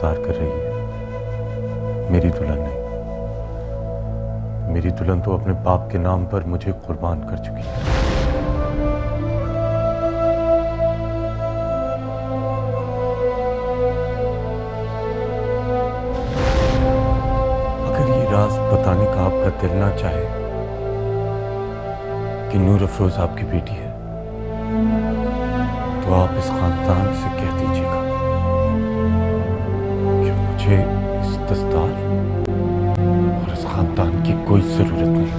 इंतजार कर रही है, मेरी दुल्हन नहीं। मेरी दुल्हन तो अपने बाप के नाम पर मुझे कुर्बान कर चुकी है। अगर ये राज बताने का आपका दिल ना चाहे कि नूर अफरोज आपकी बेटी है, तो आप इस खानदान से कह दीजिएगा कि मुझे इस दस्तार और इस खानदान की कोई जरूरत नहीं।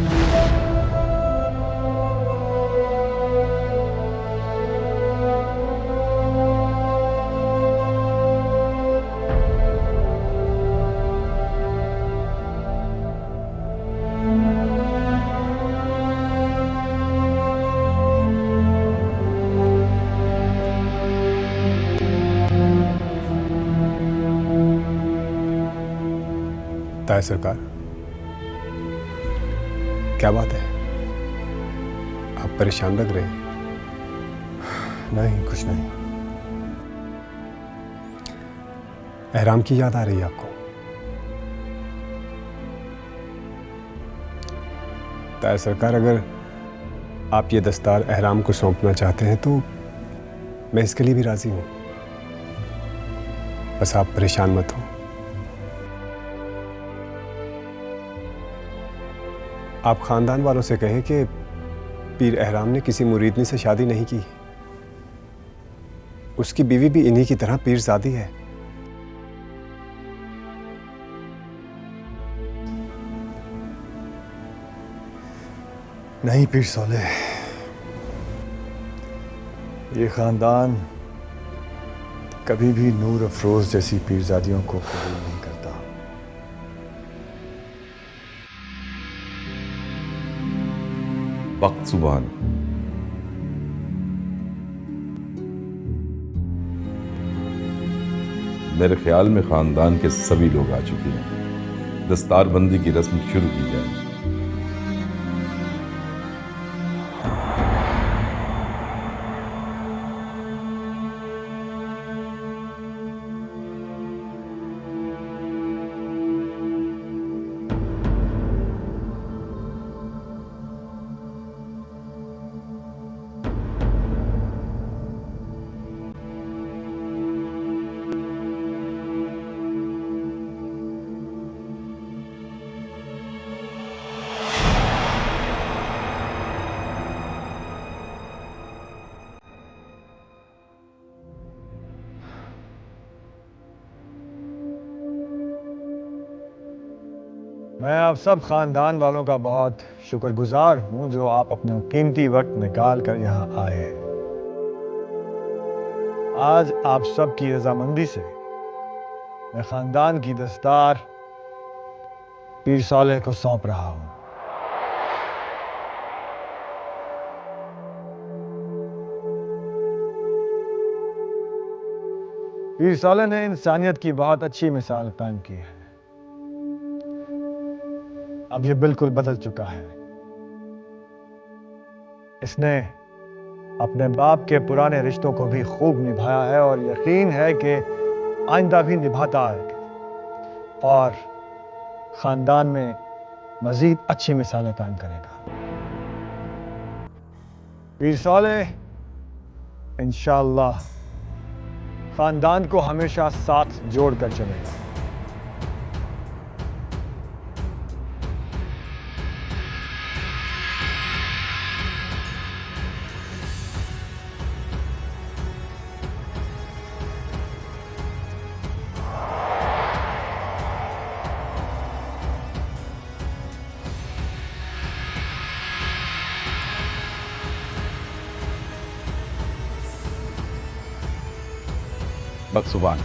ताया सरकार, क्या बात है? आप परेशान लग रहे हैं। नहीं, कुछ नहीं। एहराम की याद आ रही है आपको? ताया सरकार, अगर आप ये दस्तार एहराम को सौंपना चाहते हैं तो मैं इसके लिए भी राजी हूं। बस आप परेशान मत हो। आप खानदान वालों से कहें कि पीर एहराम ने किसी मुरीदनी से शादी नहीं की। उसकी बीवी भी इन्हीं की तरह पीरजादी है। नहीं पीर साले, ये खानदान कभी भी नूर अफरोज जैसी पीरजादियों को कबूल नहीं करता। वक्त सुबहान। मेरे ख्याल में खानदान के सभी लोग आ चुके हैं। दस्तारबंदी की रस्म शुरू की जाए। मैं आप सब खानदान वालों का बहुत शुक्रगुजार हूं जो आप अपना कीमती वक्त निकाल कर यहाँ आए। आज आप सब की रजामंदी से मैं खानदान की दस्तार पीर साले को सौंप रहा हूं। पीर साले ने इंसानियत की बहुत अच्छी मिसाल कायम की है। अब ये बिल्कुल बदल चुका है। इसने अपने बाप के पुराने रिश्तों को भी खूब निभाया है और यकीन है कि आइंदा भी निभाता है और खानदान में मजीद अच्छी मिसालें कायम करेगा। पीर साले इंशाअल्लाह खानदान को हमेशा साथ जोड़कर चलेगा। बख्शुबान।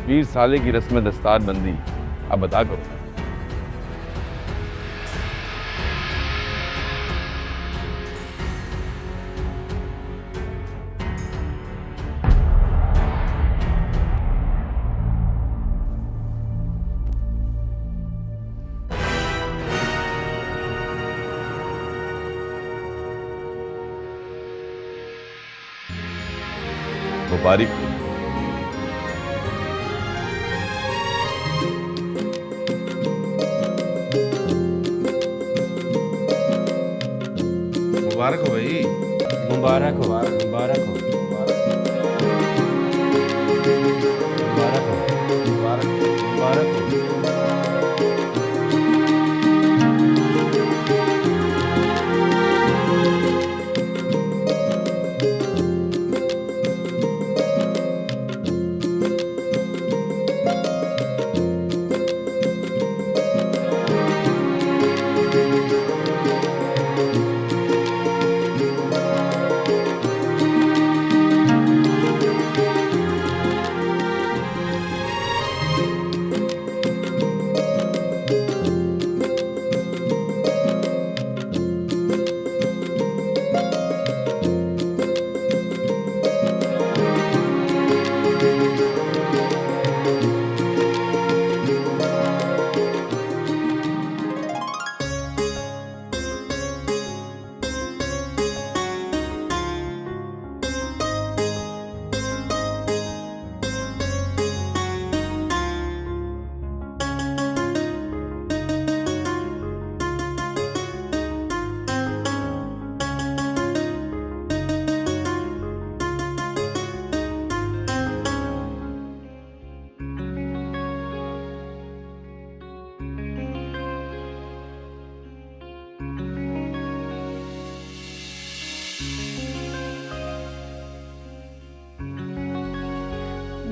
पीर साले की रस्म दस्तारबंदी अब अदा करो। मुबारक हो। मुबारक हो भाई। मुबारक हो, मुबारक हो, मुबारक हो, मुबारक हो।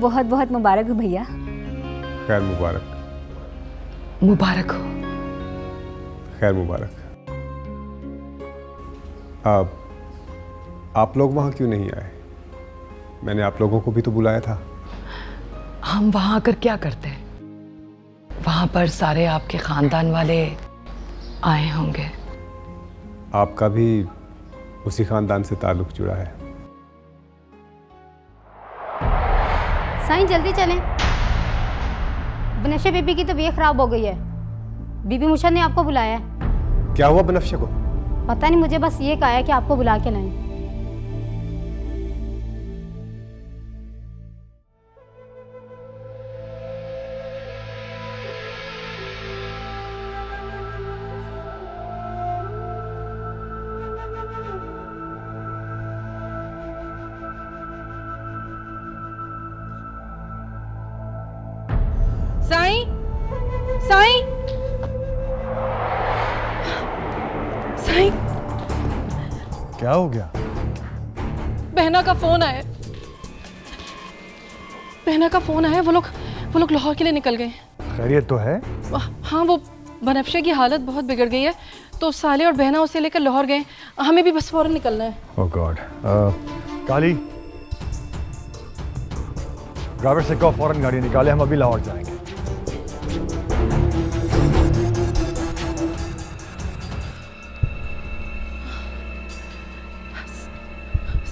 बहुत बहुत मुबारक हो भैया। खैर मुबारक। मुबारक हो। खैर मुबारक। आप लोग वहाँ क्यों नहीं आए? मैंने आप लोगों को भी तो बुलाया था। हम वहाँ आकर क्या करते हैं? वहाँ पर सारे आपके खानदान वाले आए होंगे। आपका भी उसी खानदान से ताल्लुक जुड़ा है। साईं जल्दी चलें, बनफ्शा बीबी की तबीयत खराब हो गई है। बीबी मुर्शद ने आपको बुलाया है। क्या हुआ बनफ्शा को? पता नहीं, मुझे बस ये कहा है कि आपको बुला के लाएं। साईं, साईं, साईं, क्या हो गया? बहना का फोन आया। बहना का फोन आया। वो लोग लाहौर के लिए निकल गए। खैरियत तो है? हाँ, वो बनफ्शा की हालत बहुत बिगड़ गई है, तो साले और बहना उसे लेकर लाहौर गए। हमें भी बस फौरन निकलना है। ओह गॉड। काली, ड्राइवर से कहो फौरन गाड़ी निकाले, हम अभी लाहौर जाएंगे।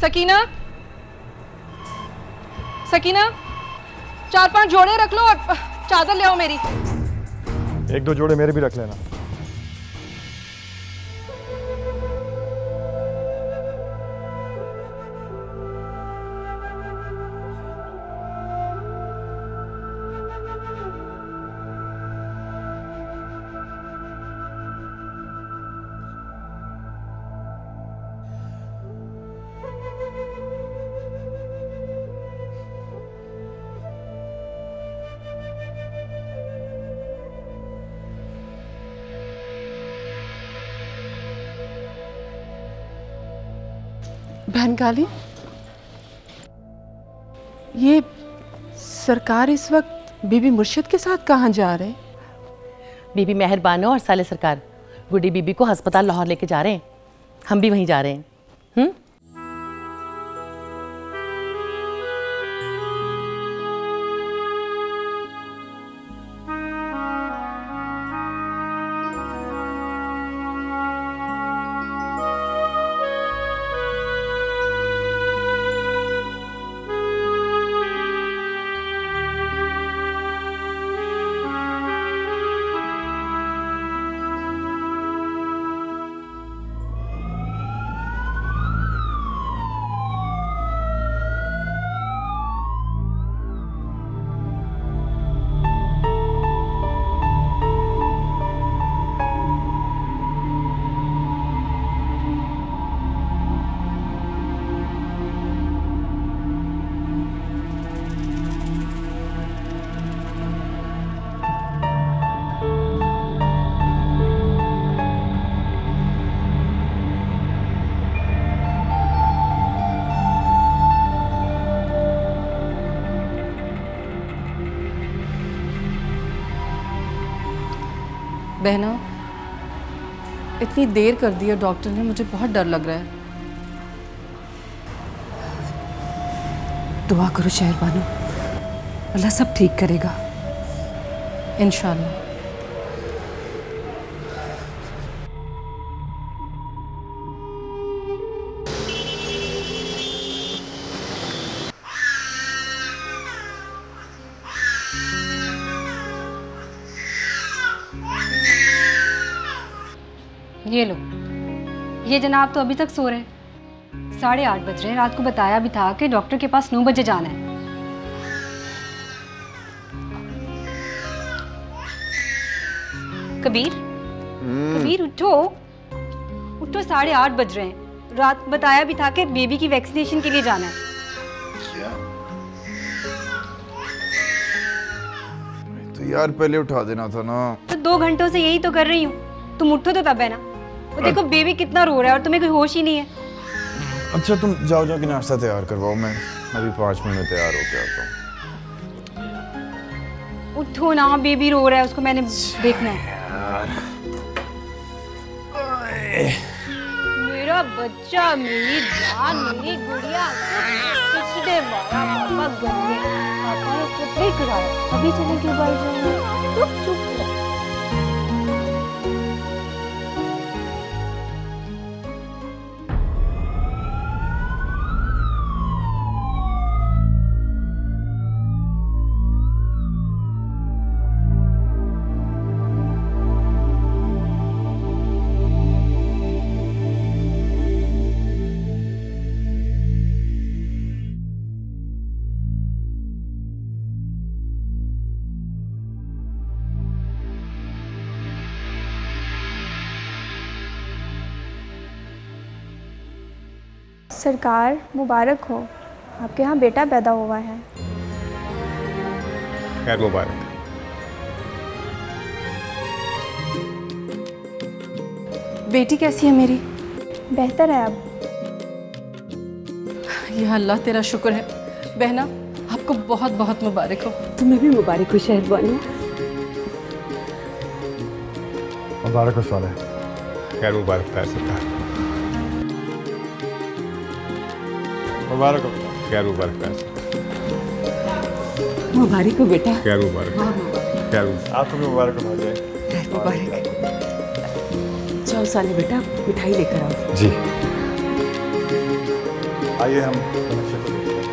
सकीना, सकीना, 4-5 जोड़े रख लो और चादर ले आओ मेरी। 1-2 जोड़े मेरे भी रख लेना। बहन काली, ये सरकार इस वक्त बीबी मुर्शिद के साथ कहाँ जा रहे? बीबी मेहरबानो और साले सरकार गुड्डी बीबी को अस्पताल लाहौर लेके जा रहे हैं। हम भी वहीं जा रहे हैं। बहना, इतनी देर कर दी है डॉक्टर ने, मुझे बहुत डर लग रहा है। दुआ करो शहर बानो, अल्लाह सब ठीक करेगा। इंशाल्लाह। ये लो, ये जनाब तो अभी तक सो रहे हैं। 8:30 बज रहे हैं। रात को बताया भी था कि डॉक्टर के पास 9 बजे जाना है। कबीर, कबीर उठो, उठो, 8:30 बज रहे हैं। रात बताया भी था कि बेबी की वैक्सीनेशन के लिए जाना है। तो यार पहले उठा देना था ना। तो 2 घंटों से यही तो कर रही हूँ। तुम उठो तो तब है ना। वो देखो बेबी कितना रो रहा है और तुम्हें कोई होश ही नहीं है। अच्छा तुम जाओ जाओ कि नाश्ता तैयार करवाओ, मैं अभी 5 मिनट में तैयार होके आता हूँ। उठो ना, बेबी रो रहा है, उसको मैंने देखना है। मेरा बच्चा, मेरी जान, मेरी गुड़िया, पिछले बार पापा गए, पापा ने चुप ही कराया। अभी चले क्यों बाहर जाएंगे? चुप चुप। सरकार मुबारक हो, आपके यहाँ बेटा पैदा हुआ है। खैर मुबारक। बेटी कैसी है मेरी? बेहतर है अब। या अल्लाह तेरा शुक्र है। बहना, आपको बहुत बहुत मुबारक हो। तुम्हें भी मुबारक हो शहर बानो। मुबारक हो साले। खैर मुबारक है सरकार। मुबारक हो। खैर मुबारक है। मुबारक हो बेटा। खैर मुबारक। खैर आपको भी मुबारक हो जाए। मुबारक। जाओ साले बेटा, मिठाई लेकर आओ। जी। आइए हम बनफशे को देखते हैं।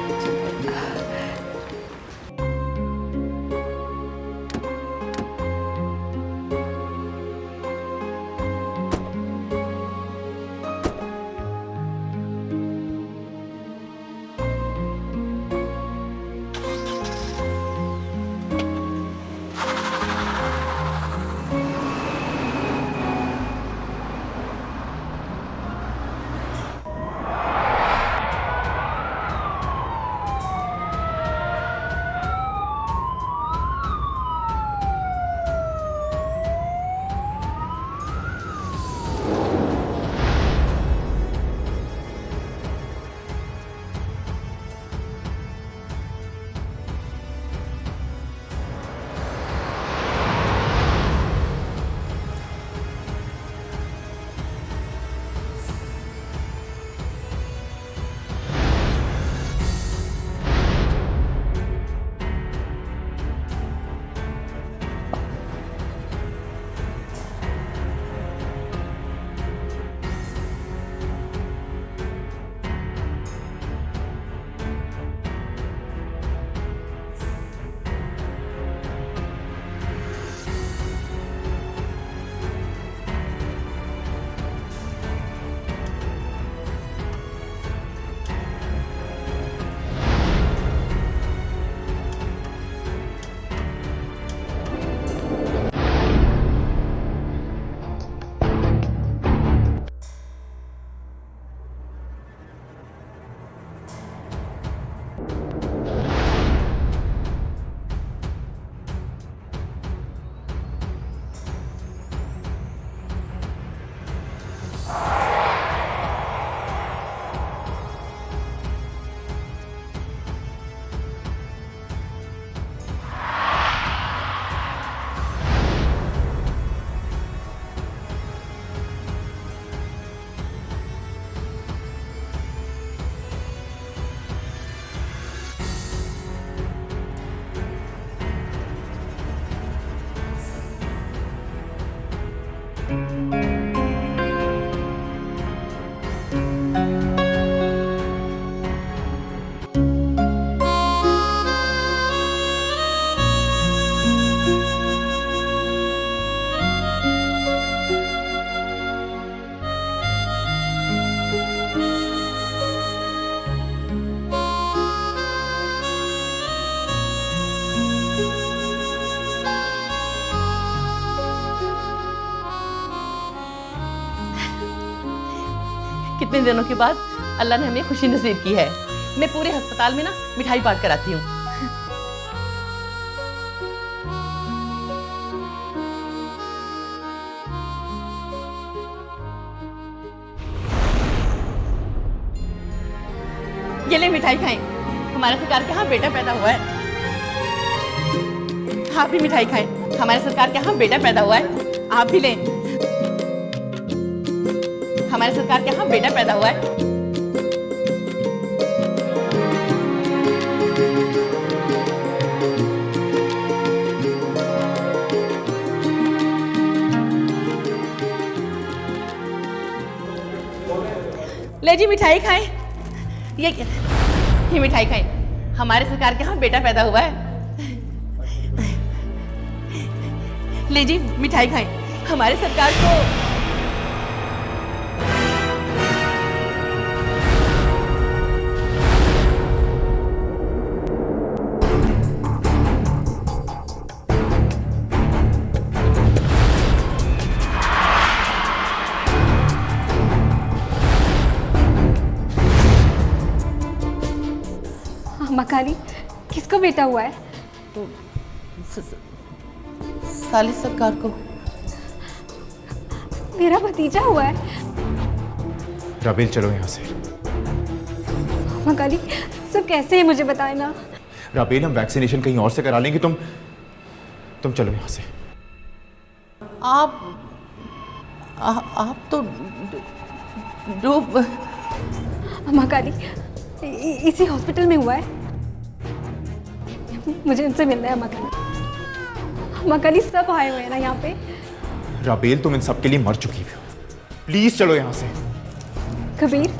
इतने दिनों के बाद अल्लाह ने हमें खुशी नसीब की है। मैं पूरे अस्पताल में ना मिठाई बांट कर आती हूँ। ये ले मिठाई खाएं। हमारे सरकार के यहाँ बेटा पैदा हुआ है। आप भी मिठाई खाएं। हमारे सरकार के यहाँ बेटा पैदा हुआ है। आप भी लें। हमारे सरकार के यहाँ बेटा पैदा हुआ है। ले जी मिठाई खाएं। ये मिठाई खाएं। हमारे सरकार के यहाँ बेटा पैदा हुआ है। ले जी मिठाई खाएं। हमारे सरकार को मकाली किसको बेटा हुआ है? साले सरकार को। मेरा भतीजा हुआ है। राबेल चलो यहाँ से। मकाली सब कैसे है मुझे बताए ना। राबेल हम वैक्सीनेशन कहीं और से करा लेंगे, तुम चलो यहाँ से। आप तो डूब। मकाली इसी हॉस्पिटल में हुआ है। मुझे उनसे मिलना है मकाली। मकाली सब आए हुए हैं ना यहाँ पे। राबेल तुम इन सब के लिए मर चुकी हो, प्लीज चलो यहाँ से। कबीर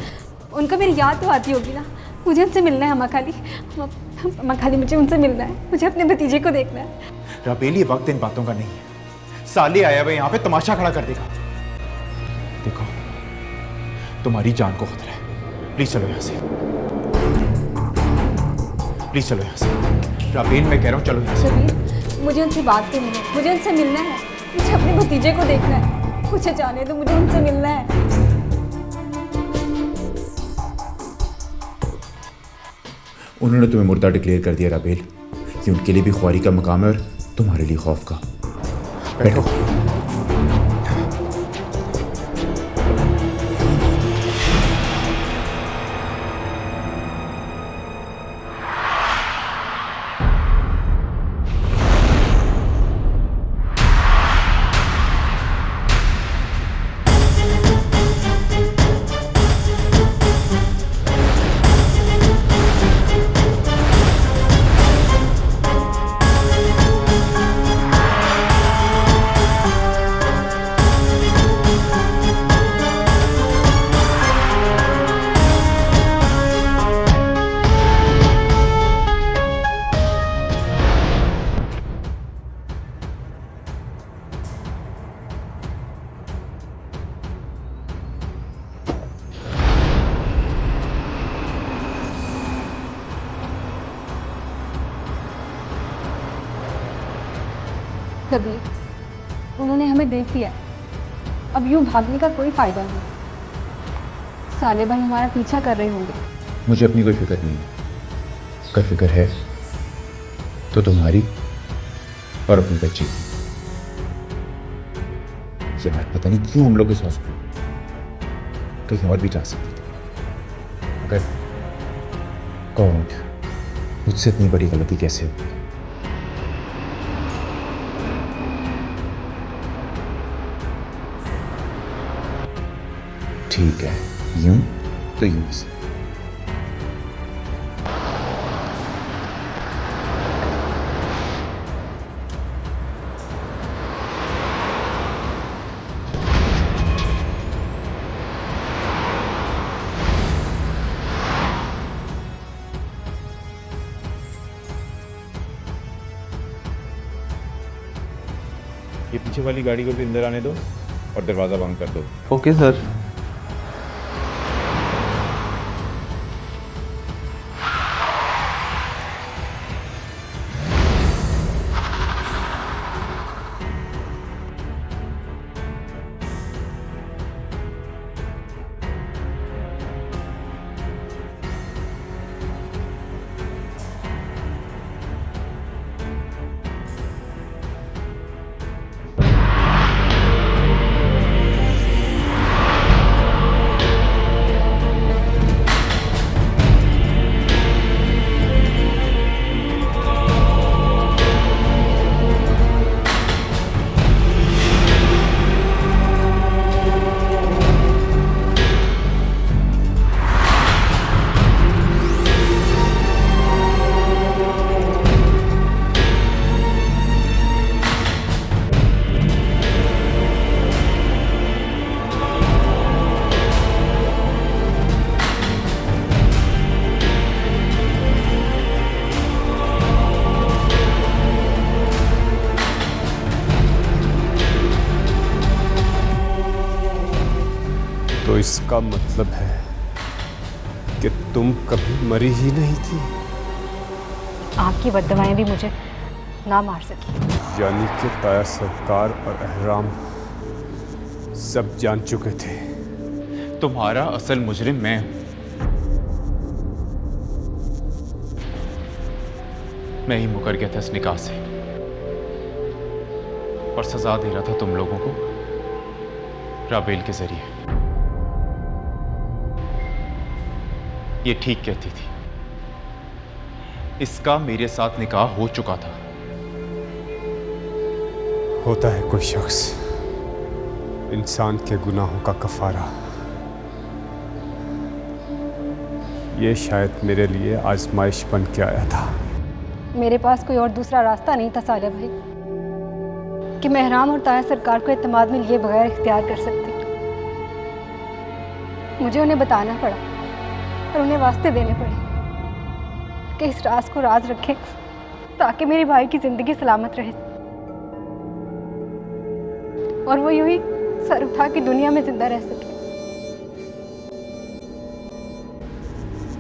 उनका मेरी याद तो आती होगी ना। मुझे उनसे मिलना है मकाली। मकाली मुझे उनसे मिलना है। मुझे अपने भतीजे को देखना है। राबेल ये वक्त इन बातों का नहीं है। साले आया हुआ यहाँ पे तमाशा खड़ा कर देगा। देखो तुम्हारी जान को खतरा है, प्लीज चलो यहाँ से। प्लीज चलो यहाँ से। राबेल मैं कह रहा हूँ चलो यहाँ से। कबीर मुझे उनसे बात करनी है। मुझे उनसे मिलना है। मुझे अपने भतीजे को देखना है। मुझे जाने दो, मुझे उनसे मिलना है। उन्होंने तुम्हें मुर्दा डिक्लेयर कर दिया राबेल। ये उनके लिए भी ख्वारी का मकाम है और तुम्हारे लिए खौफ का। बैठो। कबीर उन्होंने हमें देख लिया। अब यूं भागने का कोई फायदा नहीं। साले भाई हमारा पीछा कर रहे होंगे। मुझे अपनी कोई फिक्र नहीं है। अगर फिक्र है तो तुम्हारी और अपनी बच्ची की। ये बात पता नहीं क्यों हम लोग इस हॉस्पिटल कहीं और भी जा सकते थे। अगर कौन मुझसे इतनी बड़ी गलती कैसे हुई? ठीक है, यूं तो यूं से। ये पीछे वाली गाड़ी को भी अंदर आने दो और दरवाजा बंद कर दो। Okay sir. इसका मतलब है कि तुम कभी मरी ही नहीं थी। आपकी बद्दुआएं भी मुझे ना मार सकी। यानी कि ताया सरकार और अहराम सब जान चुके थे। तुम्हारा असल मुजरिम मैं हूं। मैं ही मुकर गया था इस निकाह से और सजा दे रहा था तुम लोगों को राबेल के जरिए। ये ठीक कहती थी, इसका मेरे साथ निकाह हो चुका था। होता है कोई शख्स इंसान के गुनाहों का कफारा। ये शायद मेरे लिए आजमाइश बन के आया था। मेरे पास कोई और दूसरा रास्ता नहीं था साले भाई कि मैं अहराम और ताया सरकार को एतमाद में लिए बगैर इख्तियार कर सकती। मुझे उन्हें बताना पड़ा और उन्हें वास्ते देने पड़े कि इस राज को राज रखें ताकि मेरे भाई की जिंदगी सलामत रहे और वो यूं ही सर उठा के दुनिया में जिंदा रह सके।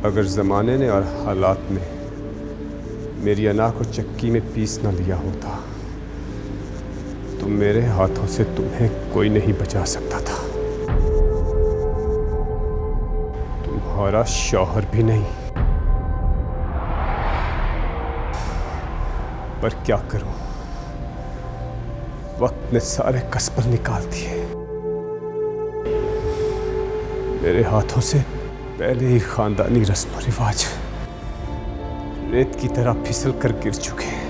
अगर ज़माने ने और हालात ने मेरी अना को चक्की में पीस न लिया होता तो मेरे हाथों से तुम्हें कोई नहीं बचा सकता था। तुम्हारा शौहर भी नहीं। पर क्या करूं, वक्त ने सारे कसबर निकाल दिए। मेरे हाथों से पहले ही खानदानी रस्म रिवाज रेत की तरह फिसल कर गिर चुके हैं।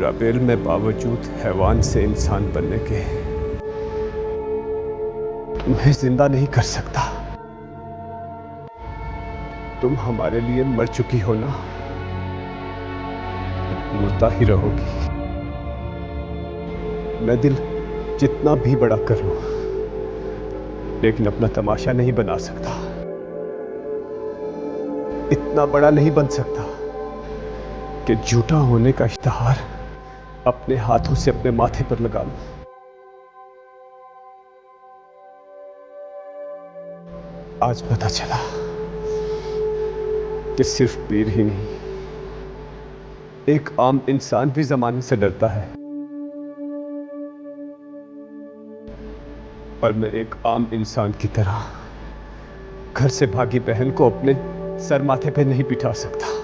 राबेल में बावजूद हैवान से इंसान बनने के तुम्हें जिंदा नहीं कर सकता। तुम हमारे लिए मर चुकी हो ना, मुर्दा ही रहोगी। मैं दिल जितना भी बड़ा कर लूं लेकिन अपना तमाशा नहीं बना सकता। इतना बड़ा नहीं बन सकता कि झूठा होने का इश्तिहार अपने हाथों से अपने माथे पर लगा लूं। आज पता चला कि सिर्फ पीर ही नहीं, एक आम इंसान भी जमाने से डरता है। और मैं एक आम इंसान की तरह घर से भागी बहन को अपने सर माथे पे नहीं बिठा सकता।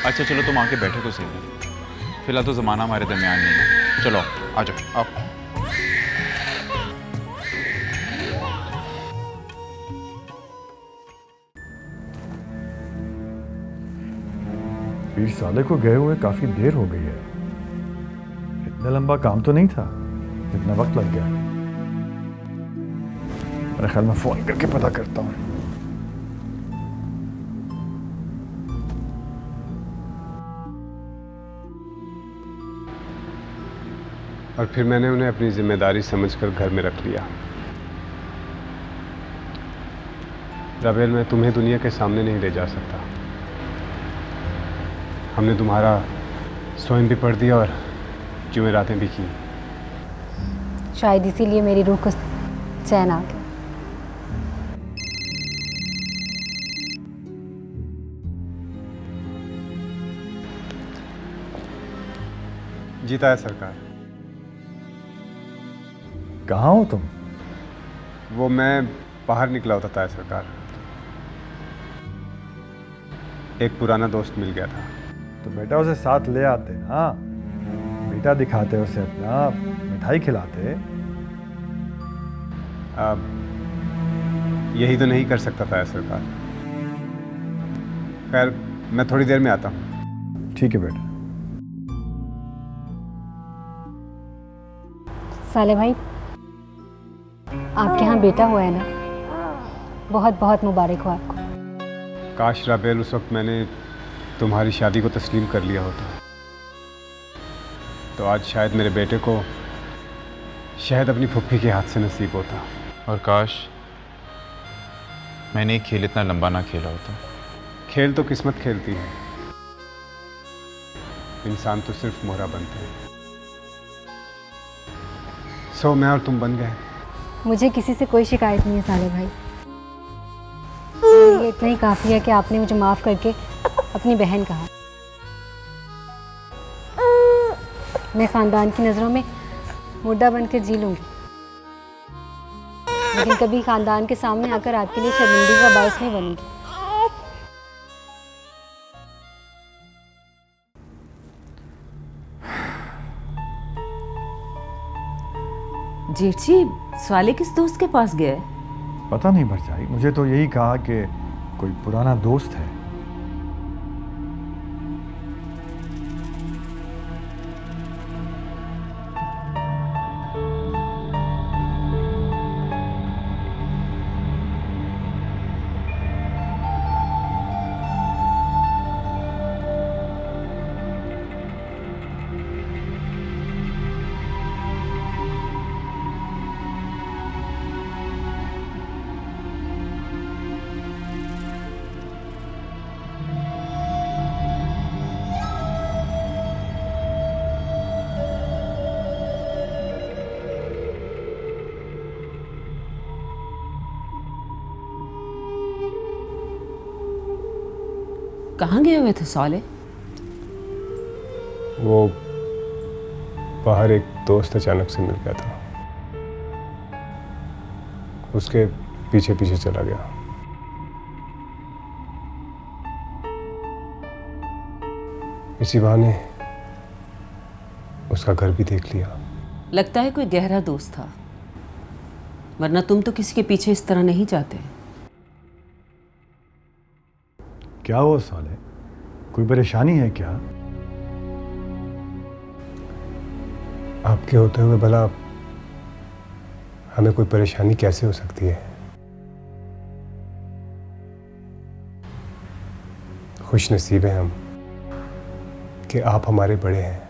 अच्छा चलो तुम आके बैठो तो सही। फिलहाल तो ज़माना हमारे दरमियान नहीं है। चलो आ जाओ आप। पीर साले को गए हुए काफी देर हो गई है। इतना लंबा काम तो नहीं था जितना वक्त लग गया। मेरे ख्याल में फोन करके पता करता हूँ। और फिर मैंने उन्हें अपनी जिम्मेदारी समझकर घर में रख लिया। राबेल, मैं तुम्हें दुनिया के सामने नहीं ले जा सकता। हमने तुम्हारा स्वयं भी पढ़ दिया और जुमेरातें भी की। शायद इसीलिए मेरी रूह को चैन आ गया। जीता है सरकार। कहाँ हो तुम? वो मैं बाहर निकला होता था सरकार। एक पुराना दोस्त मिल गया था। तो बेटा उसे साथ ले आते ना, बेटा दिखाते उसे अपना, मिठाई खिलाते। अब यही तो नहीं कर सकता था सरकार। खैर मैं थोड़ी देर में आता हूँ। ठीक है बेटा। साले भाई, आपके यहाँ बेटा हुआ है ना, बहुत बहुत मुबारक हो आपको। काश राबेल उस वक्त मैंने तुम्हारी शादी को तस्लीम कर लिया होता, तो आज शायद मेरे बेटे को शहद अपनी फुफ्फी के हाथ से नसीब होता। और काश मैंने खेल इतना लंबा ना खेला होता। खेल तो किस्मत खेलती है, इंसान तो सिर्फ मोहरा बनते हैं। सो मैं और तुम बन गए। मुझे किसी से कोई शिकायत नहीं है साले भाई। ये इतना ही काफ़ी है कि आपने मुझे माफ़ करके अपनी बहन कहा। मैं ख़ानदान की नज़रों में मुर्दा बनकर जी लूँगी, लेकिन कभी ख़ानदान के सामने आकर आपके लिए शर्मिंदगी का बायस नहीं बनूंगी। जेठ जी, साले किस दोस्त के पास गए? पता नहीं भरजाई, मुझे तो यही कहा कि कोई पुराना दोस्त है। कहाँ गए हुए थे साले? वो बाहर एक दोस्त अचानक से मिल गया था, उसके पीछे पीछे चला गया। इसी बहाने उसका घर भी देख लिया। लगता है कोई गहरा दोस्त था, वरना तुम तो किसी के पीछे इस तरह नहीं जाते। क्या हुआ साले, कोई परेशानी है क्या? आपके होते हुए भला हमें कोई परेशानी कैसे हो सकती है? खुश नसीब हैं हम कि आप हमारे बड़े हैं।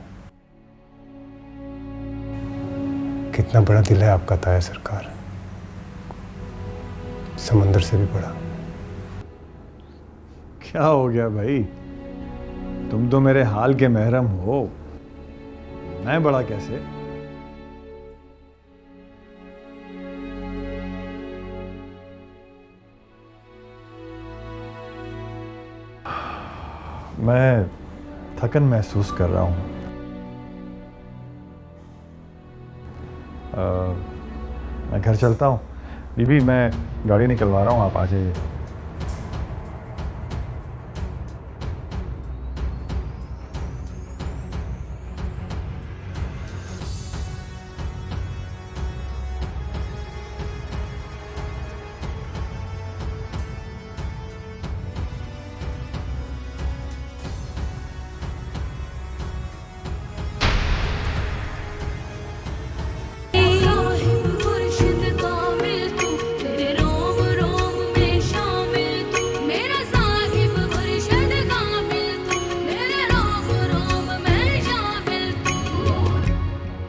कितना बड़ा दिल है आपका ताया सरकार, समंदर से भी बड़ा। क्या हो गया भाई, तुम तो मेरे हाल के महरम हो, मैं बड़ा कैसे? मैं थकन महसूस कर रहा हूँ। मैं घर चलता हूँ। बीबी, मैं गाड़ी निकलवा रहा हूँ, आप आ जाइए।